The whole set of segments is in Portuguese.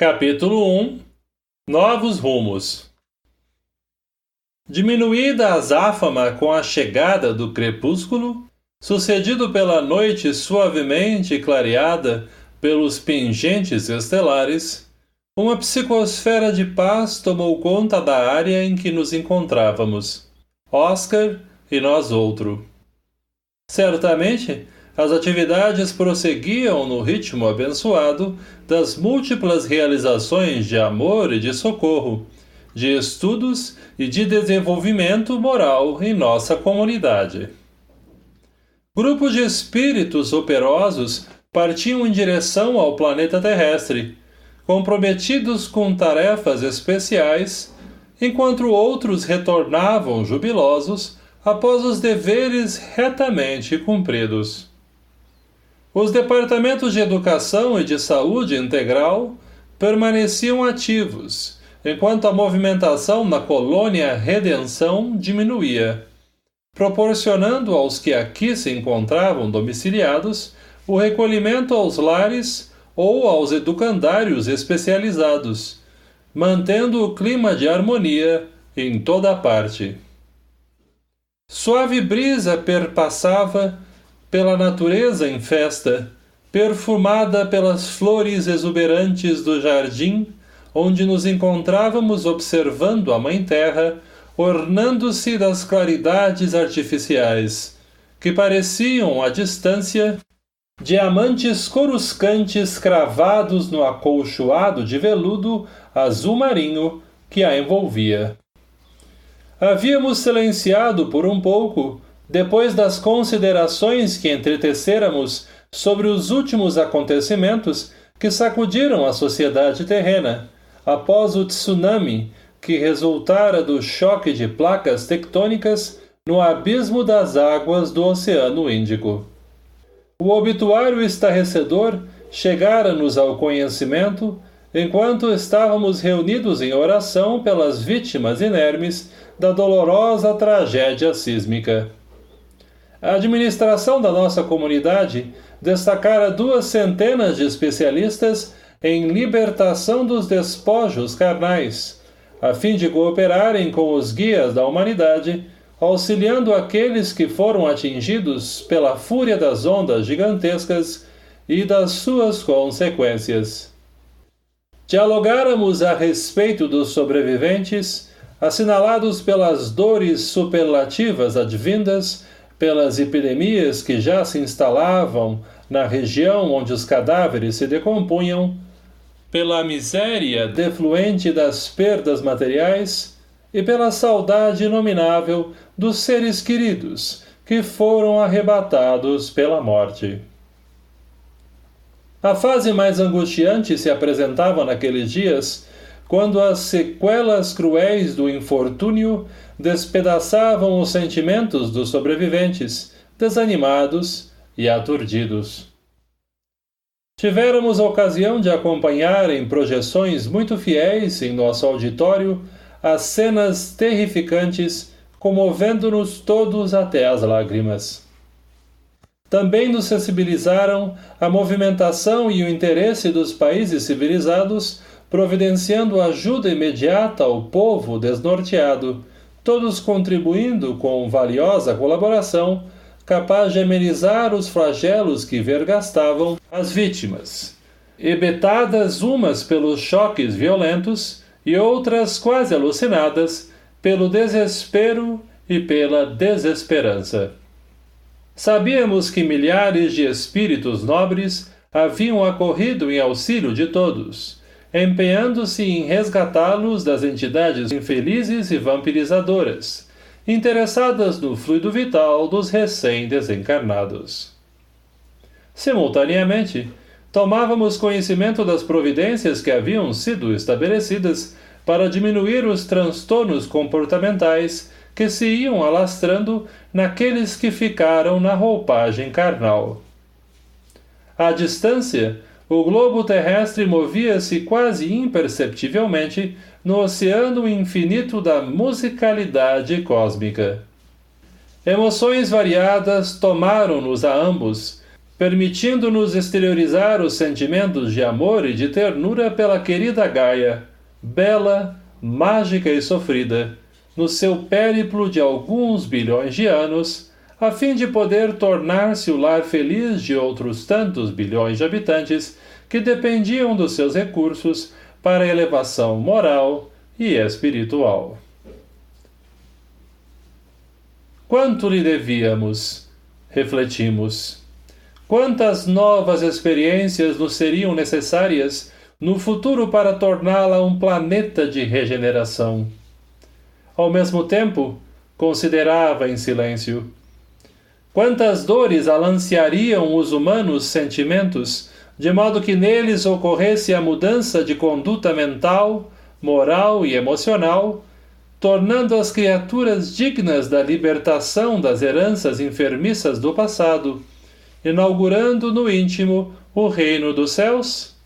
Capítulo 1 Novos rumos. Diminuída a azáfama com a chegada do crepúsculo, sucedido pela noite suavemente clareada pelos pingentes estelares, uma psicosfera de paz tomou conta da área em que nos encontrávamos, Oscar e nós outro. Certamente, as atividades prosseguiam no ritmo abençoado das múltiplas realizações de amor e de socorro, de estudos e de desenvolvimento moral em nossa comunidade. Grupos de espíritos operosos partiam em direção ao planeta terrestre, comprometidos com tarefas especiais, enquanto outros retornavam jubilosos após os deveres retamente cumpridos. Os departamentos de educação e de saúde integral permaneciam ativos, enquanto a movimentação na colônia Redenção diminuía, proporcionando aos que aqui se encontravam domiciliados o recolhimento aos lares ou aos educandários especializados, mantendo o clima de harmonia em toda a parte. Suave brisa perpassava pela natureza em festa, perfumada pelas flores exuberantes do jardim, onde nos encontrávamos observando a Mãe Terra, ornando-se das claridades artificiais, que pareciam, à distância, diamantes coruscantes cravados no acolchoado de veludo azul marinho que a envolvia. Havíamos silenciado por um pouco, depois das considerações que entretecêramos sobre os últimos acontecimentos que sacudiram a sociedade terrena, após o tsunami que resultara do choque de placas tectônicas no abismo das águas do Oceano Índico. O obituário estarrecedor chegara-nos ao conhecimento enquanto estávamos reunidos em oração pelas vítimas inermes da dolorosa tragédia sísmica. A administração da nossa comunidade destacara 200 de especialistas em libertação dos despojos carnais, a fim de cooperarem com os guias da humanidade, auxiliando aqueles que foram atingidos pela fúria das ondas gigantescas e das suas consequências. Dialogáramos a respeito dos sobreviventes, assinalados pelas dores superlativas advindas, pelas epidemias que já se instalavam na região onde os cadáveres se decompunham, pela miséria defluente das perdas materiais e pela saudade inominável dos seres queridos que foram arrebatados pela morte. A fase mais angustiante se apresentava naqueles dias, quando as sequelas cruéis do infortúnio despedaçavam os sentimentos dos sobreviventes, desanimados e aturdidos. Tivéramos a ocasião de acompanhar em projeções muito fiéis em nosso auditório as cenas terrificantes, comovendo-nos todos até as lágrimas. Também nos sensibilizaram a movimentação e o interesse dos países civilizados, providenciando ajuda imediata ao povo desnorteado, todos contribuindo com valiosa colaboração, capaz de amenizar os flagelos que vergastavam as vítimas, hebetadas umas pelos choques violentos e outras quase alucinadas pelo desespero e pela desesperança. Sabíamos que milhares de espíritos nobres haviam acorrido em auxílio de todos, empenhando-se em resgatá-los das entidades infelizes e vampirizadoras, interessadas no fluido vital dos recém-desencarnados. Simultaneamente, tomávamos conhecimento das providências que haviam sido estabelecidas para diminuir os transtornos comportamentais que se iam alastrando naqueles que ficaram na roupagem carnal. À distância, o globo terrestre movia-se quase imperceptivelmente no oceano infinito da musicalidade cósmica. Emoções variadas tomaram-nos a ambos, permitindo-nos exteriorizar os sentimentos de amor e de ternura pela querida Gaia, bela, mágica e sofrida, no seu périplo de alguns bilhões de anos, a fim de poder tornar-se o lar feliz de outros tantos bilhões de habitantes que dependiam dos seus recursos para a elevação moral e espiritual. Quanto lhe devíamos? Refletimos. Quantas novas experiências nos seriam necessárias no futuro para torná-la um planeta de regeneração? Ao mesmo tempo, considerava em silêncio. Quantas dores alanceariam os humanos sentimentos, de modo que neles ocorresse a mudança de conduta mental, moral e emocional, tornando as criaturas dignas da libertação das heranças enfermiças do passado, inaugurando no íntimo o reino dos céus?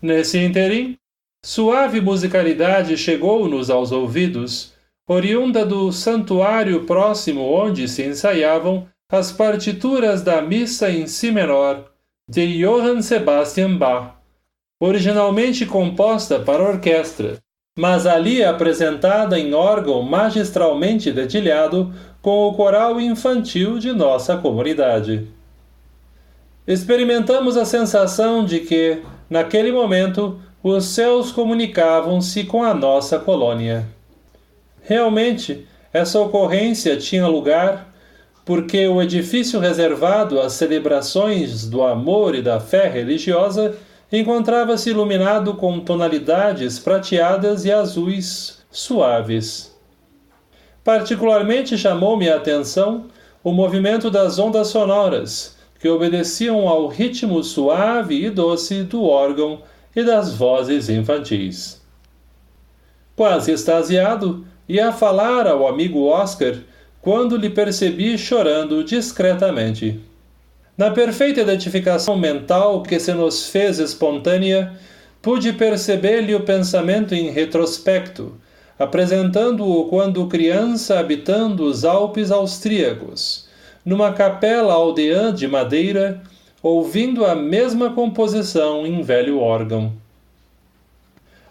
Nesse ínterim, suave musicalidade chegou-nos aos ouvidos, oriunda do santuário próximo onde se ensaiavam as partituras da missa em si menor, de Johann Sebastian Bach, originalmente composta para orquestra, mas ali apresentada em órgão magistralmente dedilhado com o coral infantil de nossa comunidade. Experimentamos a sensação de que, naquele momento, os céus comunicavam-se com a nossa colônia. Realmente, essa ocorrência tinha lugar porque o edifício reservado às celebrações do amor e da fé religiosa encontrava-se iluminado com tonalidades prateadas e azuis suaves. Particularmente chamou-me a atenção o movimento das ondas sonoras, que obedeciam ao ritmo suave e doce do órgão e das vozes infantis. Quase extasiado, ia a falar ao amigo Oscar, quando lhe percebi chorando discretamente. Na perfeita identificação mental que se nos fez espontânea, pude perceber-lhe o pensamento em retrospecto, apresentando-o quando criança habitando os Alpes austríacos, numa capela aldeã de madeira, ouvindo a mesma composição em velho órgão.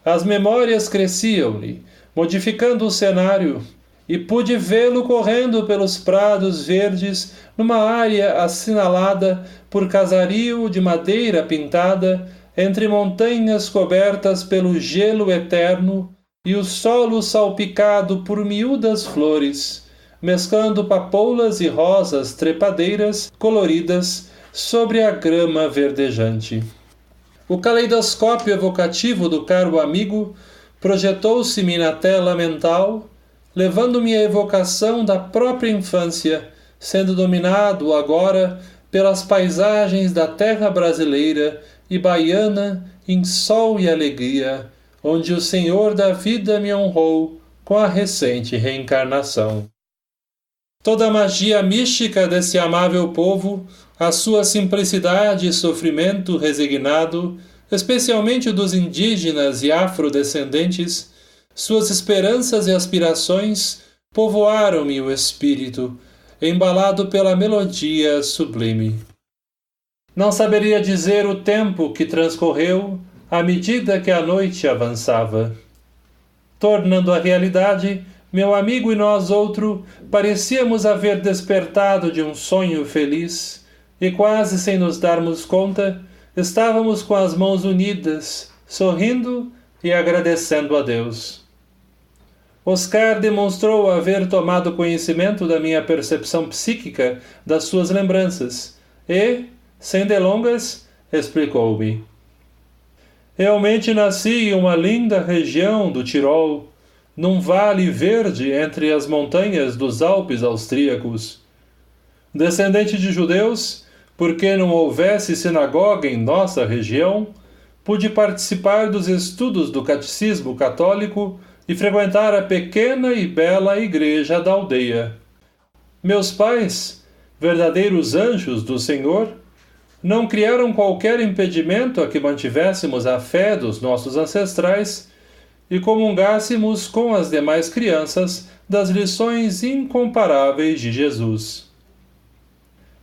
As memórias cresciam-lhe, modificando o cenário, e pude vê-lo correndo pelos prados verdes numa área assinalada por casario de madeira pintada entre montanhas cobertas pelo gelo eterno e o solo salpicado por miúdas flores, mesclando papoulas e rosas trepadeiras coloridas sobre a grama verdejante. O caleidoscópio evocativo do caro amigo projetou-se-me na tela mental, levando-me à evocação da própria infância, sendo dominado agora pelas paisagens da terra brasileira e baiana em sol e alegria, onde o Senhor da vida me honrou com a recente reencarnação. Toda a magia mística desse amável povo, a sua simplicidade e sofrimento resignado, especialmente dos indígenas e afrodescendentes, suas esperanças e aspirações povoaram-me o espírito, embalado pela melodia sublime. Não saberia dizer o tempo que transcorreu à medida que a noite avançava. Tornando à realidade, meu amigo e nós outro parecíamos haver despertado de um sonho feliz e, quase sem nos darmos conta, estávamos com as mãos unidas, sorrindo e agradecendo a Deus. Oscar demonstrou haver tomado conhecimento da minha percepção psíquica das suas lembranças e, sem delongas, explicou-me. Realmente nasci em uma linda região do Tirol, num vale verde entre as montanhas dos Alpes austríacos. Descendente de judeus, porque não houvesse sinagoga em nossa região, pude participar dos estudos do catecismo católico e frequentar a pequena e bela igreja da aldeia. Meus pais, verdadeiros anjos do Senhor, não criaram qualquer impedimento a que mantivéssemos a fé dos nossos ancestrais e comungássemos com as demais crianças das lições incomparáveis de Jesus.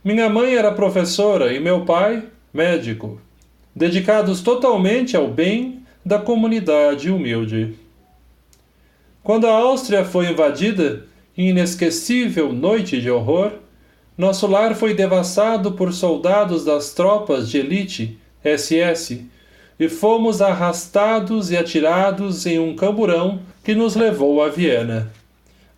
Minha mãe era professora e meu pai, médico, dedicados totalmente ao bem da comunidade humilde. Quando a Áustria foi invadida, em inesquecível noite de horror, nosso lar foi devastado por soldados das tropas de elite, SS, e fomos arrastados e atirados em um camburão que nos levou a Viena.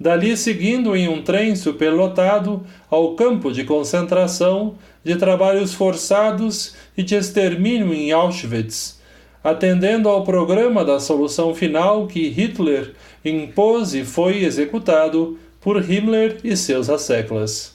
Dali seguindo em um trem superlotado ao campo de concentração, de trabalhos forçados e de extermínio em Auschwitz, atendendo ao programa da solução final que Hitler impôs e foi executado por Himmler e seus asseclas.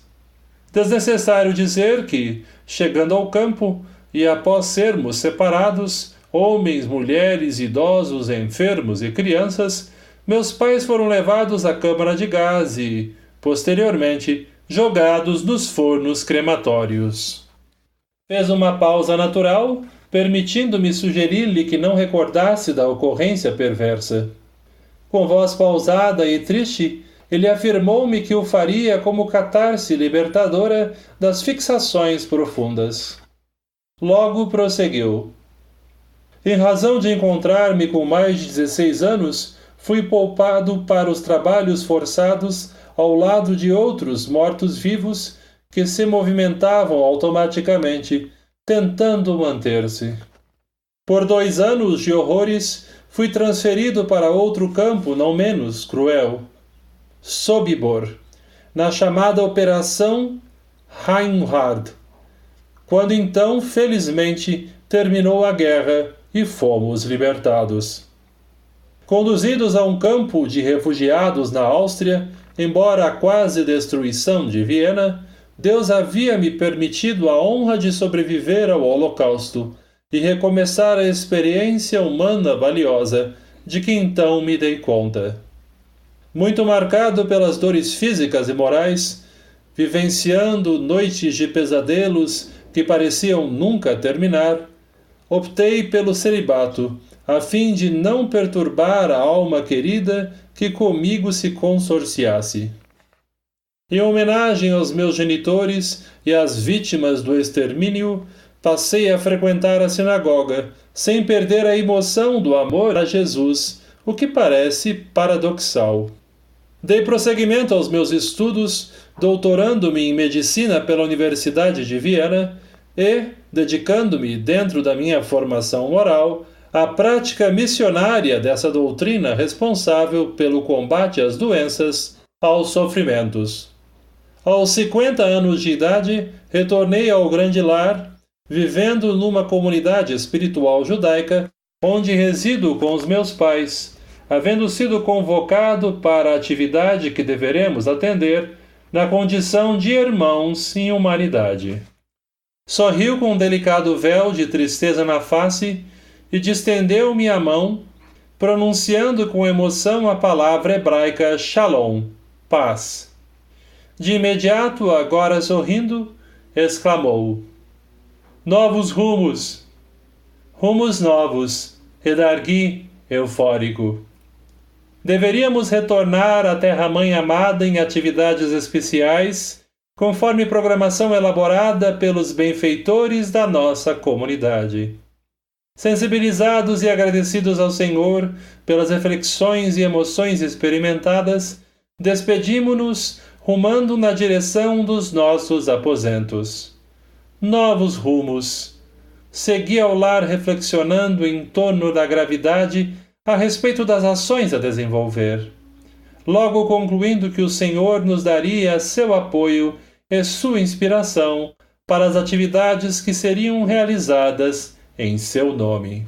Desnecessário dizer que, chegando ao campo, e após sermos separados, homens, mulheres, idosos, enfermos e crianças, meus pais foram levados à câmara de gás e, posteriormente, jogados nos fornos crematórios. Fez uma pausa natural, permitindo-me sugerir-lhe que não recordasse da ocorrência perversa. Com voz pausada e triste, ele afirmou-me que o faria como catarse libertadora das fixações profundas. Logo prosseguiu. Em razão de encontrar-me com mais de 16 anos, fui poupado para os trabalhos forçados ao lado de outros mortos-vivos que se movimentavam automaticamente, tentando manter-se. Por 2 anos de horrores, fui transferido para outro campo não menos cruel, Sobibor, na chamada Operação Reinhard, quando então, felizmente, terminou a guerra e fomos libertados. Conduzidos a um campo de refugiados na Áustria, embora a quase destruição de Viena, Deus havia me permitido a honra de sobreviver ao Holocausto e recomeçar a experiência humana valiosa de que então me dei conta. Muito marcado pelas dores físicas e morais, vivenciando noites de pesadelos que pareciam nunca terminar, optei pelo celibato, a fim de não perturbar a alma querida que comigo se consorciasse. Em homenagem aos meus genitores e às vítimas do extermínio, passei a frequentar a sinagoga, sem perder a emoção do amor a Jesus, o que parece paradoxal. Dei prosseguimento aos meus estudos, doutorando-me em medicina pela Universidade de Viena e, dedicando-me, dentro da minha formação moral, à prática missionária dessa doutrina responsável pelo combate às doenças, aos sofrimentos. Aos 50 anos de idade, retornei ao grande lar, vivendo numa comunidade espiritual judaica, onde resido com os meus pais, havendo sido convocado para a atividade que deveremos atender, na condição de irmãos em humanidade. Sorriu com um delicado véu de tristeza na face e distendeu-me a mão, pronunciando com emoção a palavra hebraica Shalom, paz. De imediato, agora sorrindo, exclamou: Novos rumos! Rumos novos, redargui, eufórico. Deveríamos retornar à Terra-mãe amada em atividades especiais, conforme programação elaborada pelos benfeitores da nossa comunidade. Sensibilizados e agradecidos ao Senhor pelas reflexões e emoções experimentadas, despedimo-nos rumando na direção dos nossos aposentos. Novos rumos. Segui ao lar reflexionando em torno da gravidade a respeito das ações a desenvolver, logo concluindo que o Senhor nos daria seu apoio e sua inspiração para as atividades que seriam realizadas em seu nome.